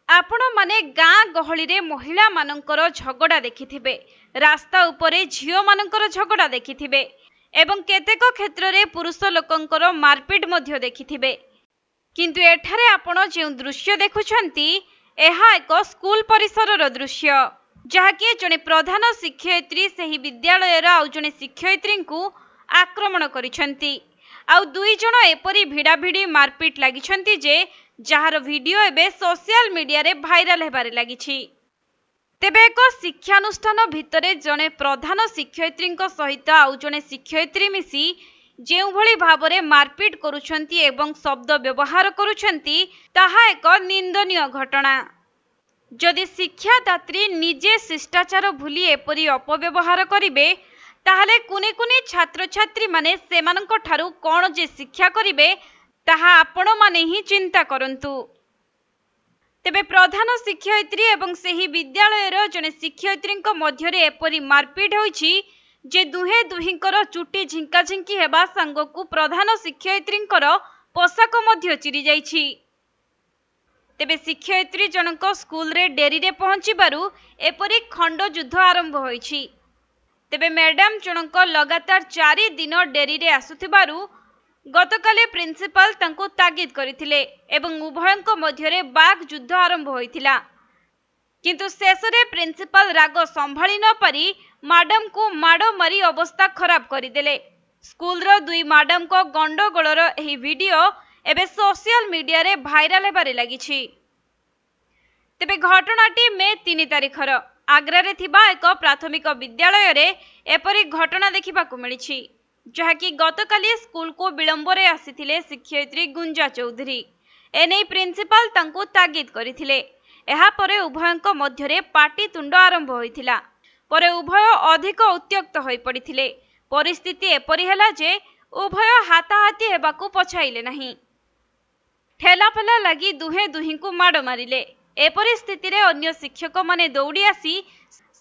आपण माने गाँ गहली रे महिला मानकर झगड़ा देखिथिबे, रास्ता उपरे झियो मानकर झगड़ा देखिथिबे एवं केतेक क्षेत्र रे पुरुष लोकंकर मारपीट मध्य देखिथिबे। किंतु एठारे आपण जे दृश्य देखुछंती एहा एक स्कूल परिसरर दृश्य, जहाँकि जड़े प्रधान शिक्षयित्री सही विद्यालयर आउ जड़े शिक्षयित्री को आक्रमण करिछंती। आउ दुई जण एपरी भिड़ाभिड़ी मारपीट लागिछंती जे जार वीडियो एबे सोशल मीडिया रे भाइराल हेबारे लागिछि। तेबे एक शिक्षानुष्ठान भितरे जड़े प्रधान शिक्षयित्री सहित आउ जड़े शिक्षयित्री मिसी जेउ भली भाबरे मारपीट करुछंती एवं शब्द व्यवहार करुछंती ताहा एक निंदनीय घटना। जदि शिक्षादात्री निजे शिष्टाचार भूली एपरी अपव्यवहार करिवे ताहले कुनी कुनी छात्र छात्री माने सेमानंको ठारू कोन जे शिक्षा करिवे ताहा आपण माने ही चिंता करंतु। तेबे प्रधान शिक्षयित्री एवं सेही विद्यालयर जने शिक्षयित्रींको मध्यरे एपरी मारपीट होईछि जे दुहे दुहिंकर चुटी झिंका झिंकी हेबा संगकु प्रधान शिक्षयित्रींकर पोशाक मध्य चिरी जाईछि। तेबे शिक्षयित्री जनक स्कूल रे डेरी रे पहुंचीबारु एपरी खंड युद्ध आरंभ होईछि। तेबे मैडम जनक लगातार 4 दिन डेरी रे आसुथिबारु गतकाले प्रिंसिपल तांको तागिद करिथिले एवं उभयंक मध्यरे बाग युद्ध आरंभ होइथिला। किंतु शेषरे प्रिंसिपल राग संभाली न पारी मैडम को माडो मारी अवस्था खराब करिदेले। स्कूल रो दुई मैडम को गंडगोलर एही वीडियो एबे सोशल मीडिया रे भाइराल हेबारे लागिछि। तेबे घटनाटी मे 3 तारिखर आग्रा रे थिबा एक प्राथमिक विद्यालय रे एपरी घटना देखिबाकू मिलिछि, जहाँकि गतकाली स्कूल को विलंबरे आसीथिले शिक्षयित्री गुंजा चौधरी। एने प्रिंसिपल तांको तागिद करिथिले। एहा परे उभयंक मध्यरे पाटी तुंड आरंभ होइथिला। परे उभय अधिक उत्त्यक्त होई पड़िथिले। परिस्थिति एपरी हैला जे उभय हाताहाती हेबाकू पछाइले नाही। ठेलाफेला लगी दुहे दुहिंकू माड़ मारिले। ए परिस्थिति रे अन्य शिक्षक माने दौड़ी आसी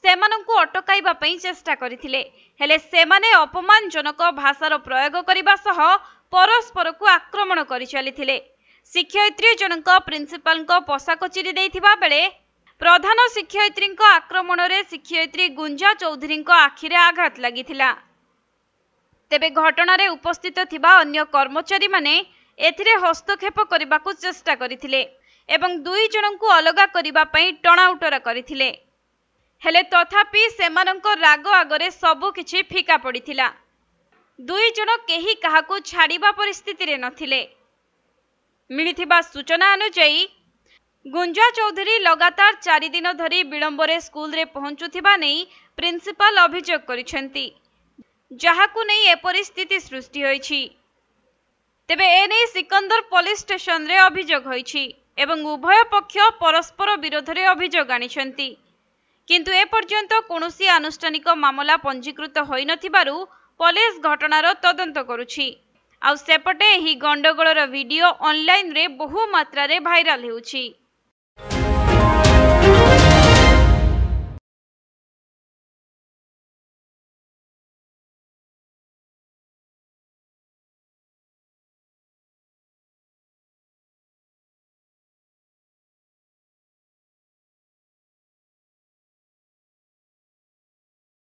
सेमानंकू अटकाइबा पई चेष्टा करिथिले, हेले सेमाने अपमानजनक भाषार प्रयोग करिबा सह परस्पर को आक्रमण करि चलिथिले। शिक्षयित्री जनक प्रिंसिपल को पोशाक चिरी दैथिबा बेले प्रधान शिक्षयित्री आक्रमण रे शिक्षयित्री गुंजा चौधरी आखिरे आघात लागिथिला। तेबे घटना रे उपस्थित थिबा अन्य कर्मचारी माने एथिरे हस्तक्षेप करिबाकू चेष्टा करिथिले एवं दुई जनंकू अलगा करिबा पई टणाउटरा करिथिले, हेले तथापि सेमानंको राग आगरे सबु किछि फीका पड़िथिला। दुई जन केही काहाकू छाड़िबा परिस्थिति रे नथिले। मिलिथिबा सूचना अनुसार गुंजा चौधरी लगातार 4 दिन धरी विलंबरे स्कूल रे पहुंचुथिबा नै प्रिंसिपल अभियोग करिसेंती, जहाकू नै ए परिस्थिति सृष्टि होईछि। तेबे एने सिकंदर पुलिस स्टेशन रे अभियोग होईछि एवं उभय पक्ष परस्पर विरोध रे अभियोग आनिछंती। किंतु ए पर्यंत कोनोसी आनुष्ठानिक मामला पंजीकृत होई नथिबारु पुलिस घटनार तदंत करुछि। आउ सेपटे एही गंडगोलर वीडियो ऑनलाइन रे बहु मात्रा रे भाइराल हेउछि।